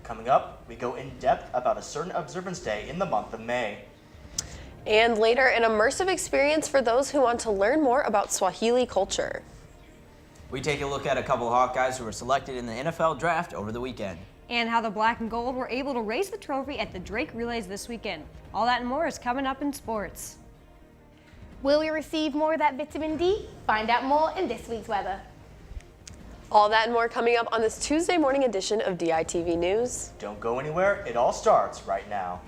Coming up, we go in depth about a certain observance day in the month of May. And later, an immersive experience for those who want to learn more about Swahili culture. We take a look at a couple Hawkeyes who were selected in the NFL draft over the weekend. And how the black and gold were able to raise the trophy at the Drake Relays this weekend. All that and more is coming up in sports. Will we receive more of that vitamin D? Find out more in this week's weather. All that and more coming up on this Tuesday morning edition of DITV News. Don't go anywhere, it all starts right now.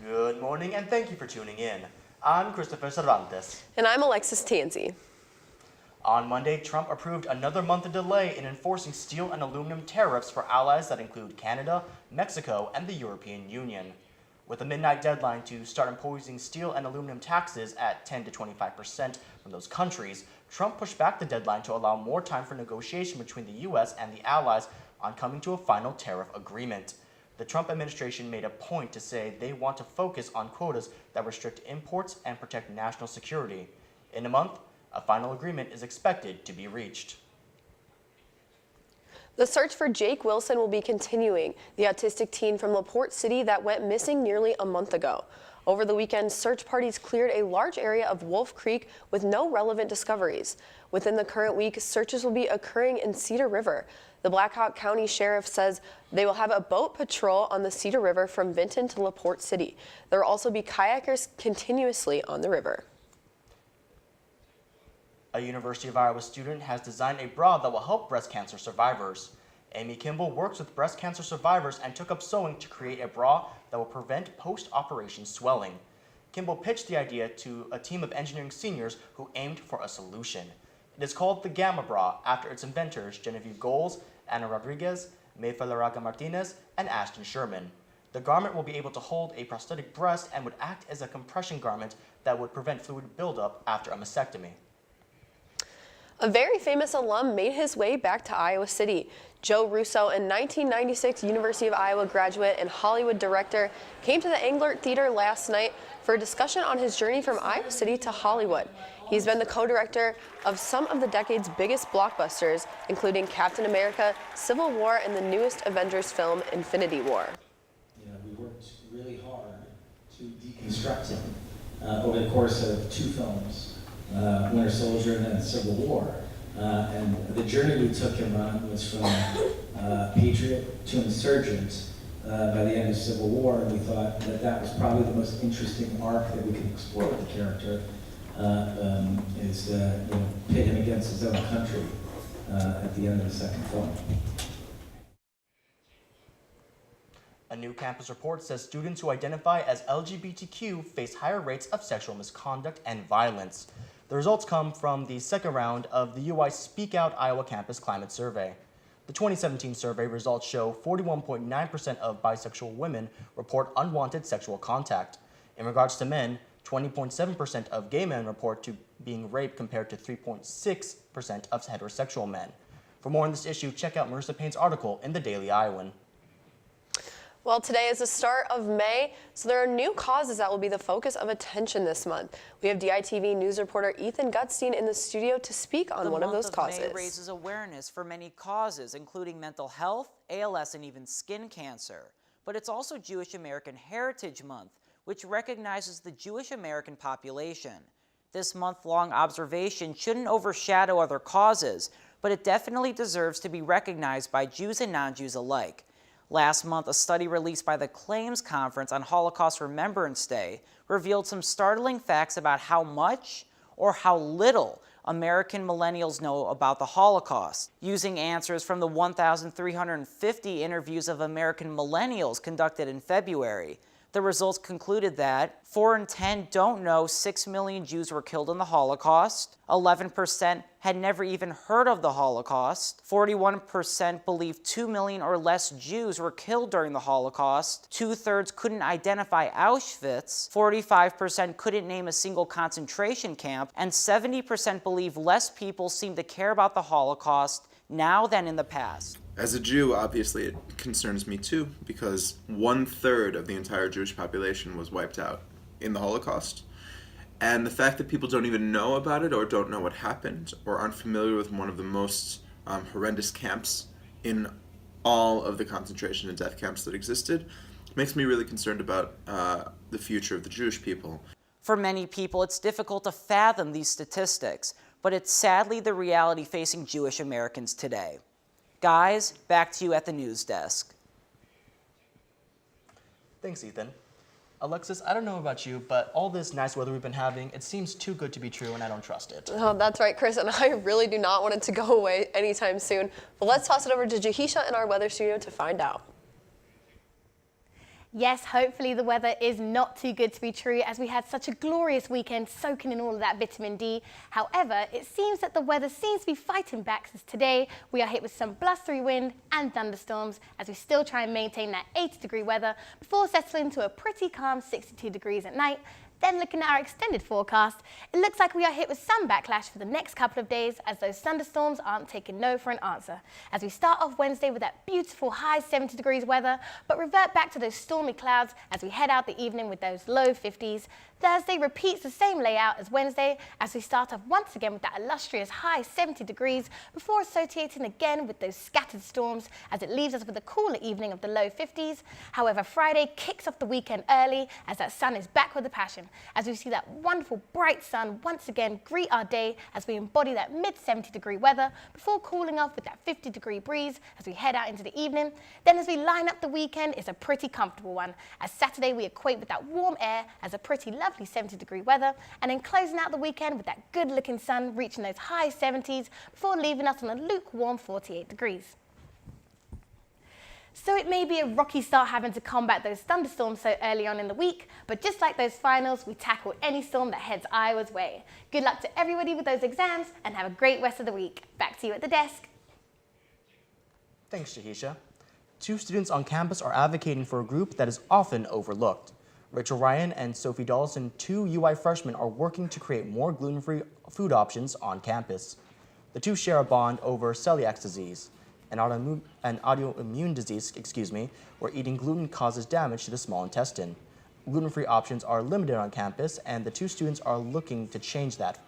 Good morning and thank you for tuning in. I'm Christopher Cervantes. And I'm Alexis Tansey. On Monday, Trump approved another month of delay in enforcing steel and aluminum tariffs for allies that include Canada, Mexico, and the European Union. With a midnight deadline to start imposing steel and aluminum taxes at 10 to 25% from those countries, Trump pushed back the deadline to allow more time for negotiation between the U.S. and the allies on coming to a final tariff agreement. The Trump administration made a point to say they want to focus on quotas that restrict imports and protect national security. In a month, a final agreement is expected to be reached. The search for Jake Wilson will be continuing, the autistic teen from LaPorte City that went missing nearly a month ago. Over the weekend, search parties cleared a large area of Wolf Creek with no relevant discoveries. Within the current week, searches will be occurring in Cedar River. The Black Hawk County Sheriff says they will have a boat patrol on the Cedar River from Vinton to LaPorte City. There will also be kayakers continuously on the river. A University of Iowa student has designed a bra that will help breast cancer survivors. Amy Kimball works with breast cancer survivors and took up sewing to create a bra that will prevent post-operation swelling. Kimball pitched the idea to a team of engineering seniors who aimed for a solution. It is called the Gamma Bra after its inventors Genevieve Goles, Ana Rodriguez, Mayfa Laraga Martinez, and Ashton Sherman. The garment will be able to hold a prosthetic breast and would act as a compression garment that would prevent fluid buildup after a mastectomy. A very famous alum made his way back to Iowa City. Joe Russo, a 1996 University of Iowa graduate and Hollywood director, came to the Englert Theater last night for a discussion on his journey from Iowa City to Hollywood. He's been the co-director of some of the decade's biggest blockbusters, including Captain America, Civil War, and the newest Avengers film, Infinity War. You know, we worked really hard to deconstruct him over the course of two films, Winter Soldier and then Civil War. And the journey we took him on was from patriot to insurgent by the end of Civil War, and we thought that that was probably the most interesting arc that we could explore with the character, is pit him against his own country at the end of the second film. A new campus report says students who identify as LGBTQ face higher rates of sexual misconduct and violence. The results come from the second round of the UI Speak Out Iowa Campus Climate Survey. The 2017 survey results show 41.9% of bisexual women report unwanted sexual contact. In regards to men, 20.7% of gay men report to being raped compared to 3.6% of heterosexual men. For more on this issue, check out Marissa Payne's article in the Daily Iowan. Well, today is the start of May, so there are new causes that will be the focus of attention this month. We have DITV news reporter Ethan Gutstein in the studio to speak on one of those causes. The month of May raises awareness for many causes, including mental health, ALS, and even skin cancer. But it's also Jewish American Heritage Month, which recognizes the Jewish American population. This month-long observation shouldn't overshadow other causes, but it definitely deserves to be recognized by Jews and non-Jews alike. Last month, a study released by the Claims Conference on Holocaust Remembrance Day revealed some startling facts about how much or how little American millennials know about the Holocaust. Using answers from the 1,350 interviews of American millennials conducted in February, The results concluded that 4 in 10 don't know 6 million Jews were killed in the Holocaust, 11% had never even heard of the Holocaust, 41% believed 2 million or less Jews were killed during the Holocaust, 2/3 couldn't identify Auschwitz, 45% couldn't name a single concentration camp, and 70% believe less people seem to care about the Holocaust now than in the past. As a Jew, obviously, it concerns me too, because 1/3 of the entire Jewish population was wiped out in the Holocaust. And the fact that people don't even know about it or don't know what happened or aren't familiar with one of the most horrendous camps in all of the concentration and death camps that existed makes me really concerned about the future of the Jewish people. For many people, it's difficult to fathom these statistics, but it's sadly the reality facing Jewish Americans today. Guys, back to you at the news desk. Thanks, Ethan. Alexis, I don't know about you, but all this nice weather we've been having, it seems too good to be true, and I don't trust it. Oh, that's right, Chris, and I really do not want it to go away anytime soon. But let's toss it over to Jahisha in our weather studio to find out. Yes, hopefully the weather is not too good to be true, as we had such a glorious weekend soaking in all of that vitamin D. However, it seems that the weather seems to be fighting back, since today we are hit with some blustery wind and thunderstorms as we still try and maintain that 80-degree weather before settling to a pretty calm 62 degrees at night. Then looking at our extended forecast, it looks like we are hit with some backlash for the next couple of days, as those thunderstorms aren't taking no for an answer. As we start off Wednesday with that beautiful high 70 degrees weather, but revert back to those stormy clouds as we head out the evening with those low 50s. Thursday repeats the same layout as Wednesday, as we start off once again with that illustrious high 70 degrees before associating again with those scattered storms, as it leaves us with a cooler evening of the low 50s. However, Friday kicks off the weekend early, as that sun is back with a passion, as we see that wonderful bright sun once again greet our day as we embody that mid 70 degree weather before cooling off with that 50-degree breeze as we head out into the evening. Then as we line up the weekend, it's a pretty comfortable one, as Saturday we equate with that warm air as a pretty lovely 70-degree weather, and then closing out the weekend with that good looking sun reaching those high 70s before leaving us on a lukewarm 48 degrees. So it may be a rocky start having to combat those thunderstorms so early on in the week, but just like those finals, we tackle any storm that heads Iowa's way. Good luck to everybody with those exams, and have a great rest of the week. Back to you at the desk. Thanks, Jahisha. 2 students on campus are advocating for a group that is often overlooked. Rachel Ryan and Sophie Dawson, 2 UI freshmen, are working to create more gluten-free food options on campus. The 2 share a bond over celiac disease, an autoimmune disease, where eating gluten causes damage to the small intestine. Gluten-free options are limited on campus, and the 2 students are looking to change that.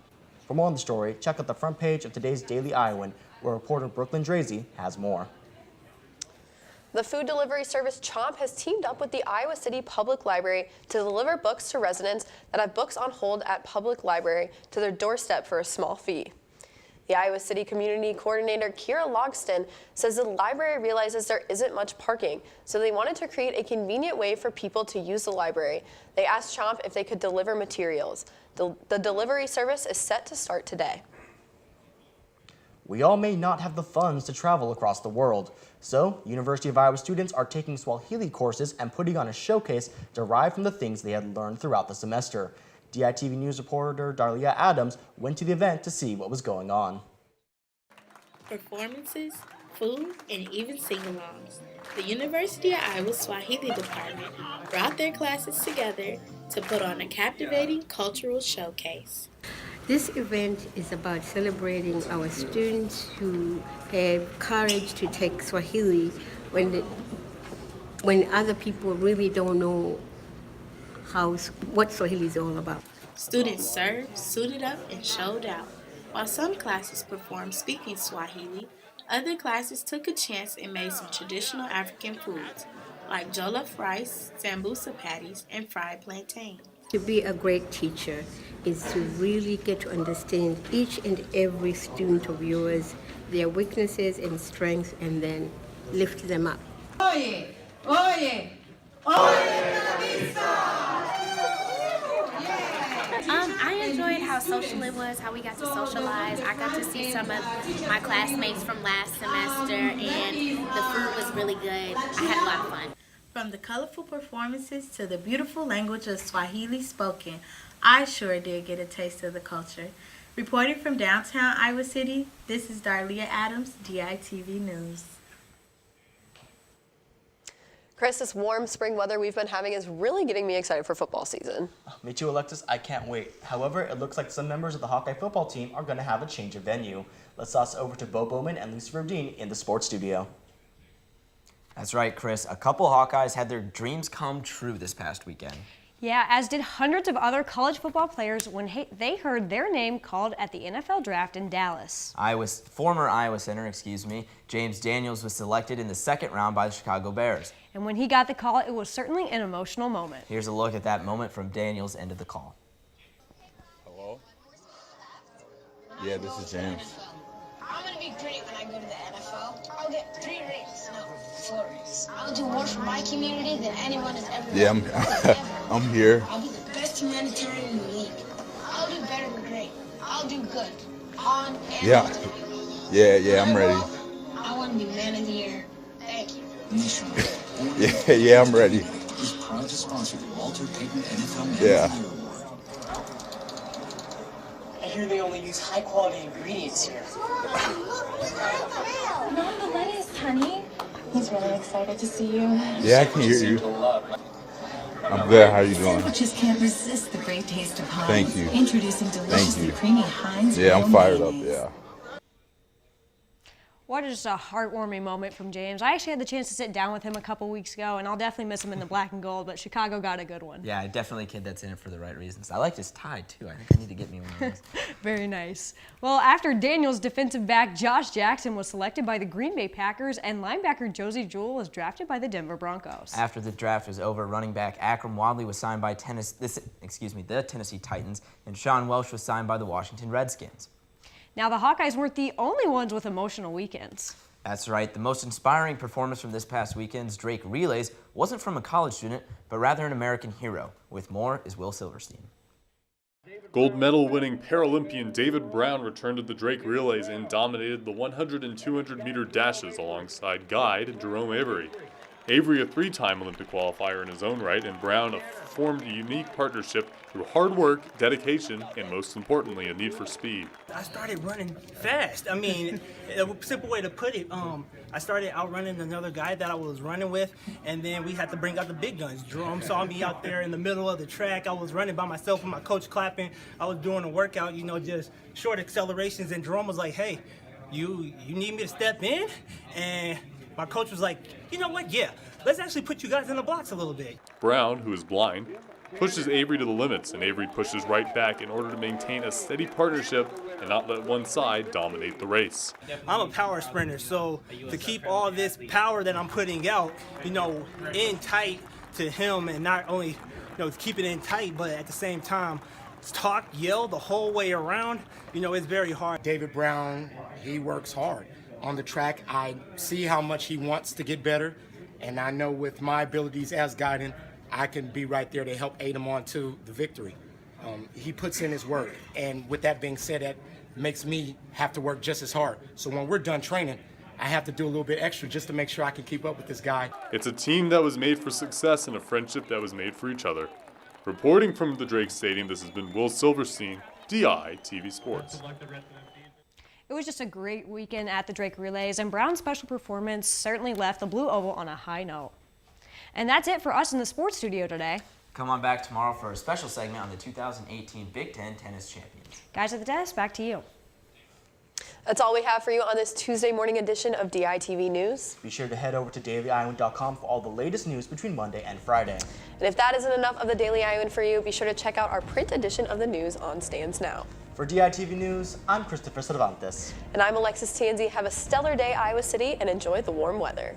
For more on the story, check out the front page of today's Daily Iowan, where reporter Brooklyn Drazy has more. The food delivery service Chomp has teamed up with the Iowa City Public Library to deliver books to residents that have books on hold at public library to their doorstep for a small fee. The Iowa City Community Coordinator Kira Logston says the library realizes there isn't much parking, so they wanted to create a convenient way for people to use the library. They asked Chomp if they could deliver materials. The delivery service is set to start today. We all may not have the funds to travel across the world, so University of Iowa students are taking Swahili courses and putting on a showcase derived from the things they had learned throughout the semester. DITV News reporter Darlia Adams went to the event to see what was going on. Performances, food, and even sing-alongs. The University of Iowa Swahili Department brought their classes together to put on a captivating cultural showcase. This event is about celebrating our students who have courage to take Swahili when other people really don't know what Swahili is all about. Students served, suited up, and showed out. While some classes performed speaking Swahili, other classes took a chance and made some traditional African foods, like jollof rice, sambusa patties, and fried plantain. To be a great teacher is to really get to understand each and every student of yours, their weaknesses and strengths, and then lift them up. Oye, oye, oye, I enjoyed how social it was, how we got to socialize. I got to see some of my classmates from last semester, and the food was really good. I had a lot of fun. From the colorful performances to the beautiful language of Swahili spoken, I sure did get a taste of the culture. Reporting from downtown Iowa City, this is Darlia Adams, DITV News. Chris, this warm spring weather we've been having is really getting me excited for football season. Me too, Alexis. I can't wait. However, it looks like some members of the Hawkeye football team are going to have a change of venue. Let's toss over to Bo Bowman and Lucifer Dean in the sports studio. That's right, Chris. A couple Hawkeyes had their dreams come true this past weekend. Yeah, as did hundreds of other college football players when they heard their name called at the NFL draft in Dallas. Former Iowa center, James Daniels was selected in the second round by the Chicago Bears. And when he got the call, it was certainly an emotional moment. Here's a look at that moment from Daniels' end of the call. Hello? Yeah, this is James. I'm gonna be great when I go to the NFL. I'll get 3 rings, no, 4 rings. I'll do more for my community than anyone has ever done. Yeah, I'm here. I'll be the best humanitarian in the league. I'll do better than great. I'll do good. On and off the field. Yeah, I'm ready. I want to be man of the year. Thank you. Yeah, I'm ready. Is proud to sponsor the Walter Payton NFL Man of Yeah. the Year Award. I hear they only use high quality ingredients here. Mom, the lettuce, honey. He's really excited to see you. Yeah, I can hear you. I'm good. How you doing? Sandwiches can't resist the great taste of Heinz. Thank you. Introducing deliciously creamy Heinz. Yeah, I'm grilled fired up. mayonnaise. Yeah. What just a heartwarming moment from James. I actually had the chance to sit down with him a couple weeks ago, and I'll definitely miss him in the black and gold, but Chicago got a good one. Yeah, definitely a kid that's in it for the right reasons. I liked his tie, too. I think I need to get me one of those. Very nice. Well, after Daniels, defensive back Josh Jackson was selected by the Green Bay Packers, and linebacker Josie Jewell was drafted by the Denver Broncos. After the draft was over, running back Akram Wadley was signed by the Tennessee Titans, and Sean Welsh was signed by the Washington Redskins. Now, the Hawkeyes weren't the only ones with emotional weekends. That's right. The most inspiring performance from this past weekend's Drake Relays wasn't from a college student, but rather an American hero. With more is Will Silverstein. Gold medal winning Paralympian David Brown returned to the Drake Relays and dominated the 100 and 200 meter dashes alongside guide Jerome Avery. Avery, a 3-time Olympic qualifier in his own right, and Brown formed a unique partnership through hard work, dedication, and most importantly, a need for speed. I started running fast. I mean, a simple way to put it, I started outrunning another guy that I was running with, and then we had to bring out the big guns. Jerome saw me out there in the middle of the track. I was running by myself with my coach clapping. I was doing a workout, just short accelerations, and Jerome was like, hey, you need me to step in? And my coach was like, you know what, yeah, let's actually put you guys in the blocks a little bit. Brown, who is blind, pushes Avery to the limits, and Avery pushes right back in order to maintain a steady partnership and not let one side dominate the race. I'm a power sprinter, so to keep all this power that I'm putting out, in tight to him, and not only, keep it in tight, but at the same time, talk, yell the whole way around, it's very hard. David Brown, he works hard. On the track, I see how much he wants to get better, and I know with my abilities as guiding, I can be right there to help aid him on to the victory. He puts in his work, and with that being said, that makes me have to work just as hard. So when we're done training, I have to do a little bit extra just to make sure I can keep up with this guy. It's a team that was made for success and a friendship that was made for each other. Reporting from the Drake Stadium, this has been Will Silverstein, DITV Sports. It was just a great weekend at the Drake Relays, and Brown's special performance certainly left the Blue Oval on a high note. And that's it for us in the sports studio today. Come on back tomorrow for a special segment on the 2018 Big Ten Tennis Champions. Guys at the desk, back to you. That's all we have for you on this Tuesday morning edition of DITV News. Be sure to head over to dailyiowan.com for all the latest news between Monday and Friday. And if that isn't enough of the Daily Iowan for you, be sure to check out our print edition of the news on stands now. For DITV News, I'm Christopher Cervantes. And I'm Alexis Tanzi. Have a stellar day, Iowa City, and enjoy the warm weather.